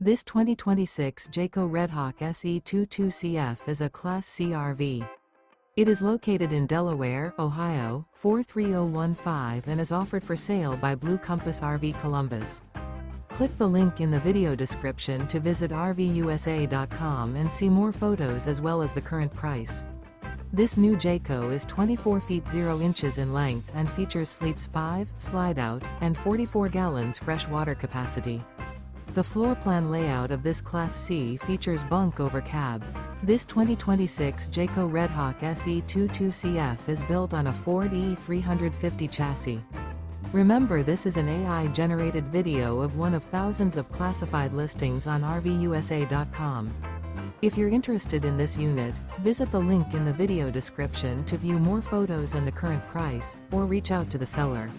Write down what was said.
This 2026 Jayco Redhawk SE 22CF is a Class C RV. It is located in Delaware, Ohio, 43015 and is offered for sale by Blue Compass RV Columbus. Click the link in the video description to visit RVUSA.com and see more photos as well as the current price. This new Jayco is 24 feet 0 inches in length and features sleeps 5, Slideout, and 44 gallons fresh water capacity. The floor plan layout of this Class C features Bunk Over Cab. This 2026 Jayco Redhawk SE 22CF is built on a Ford E350 chassis. Remember, this is an AI-generated video of one of thousands of classified listings on RVUSA.com. If you're interested in this unit, visit the link in the video description to view more photos and the current price, or reach out to the seller.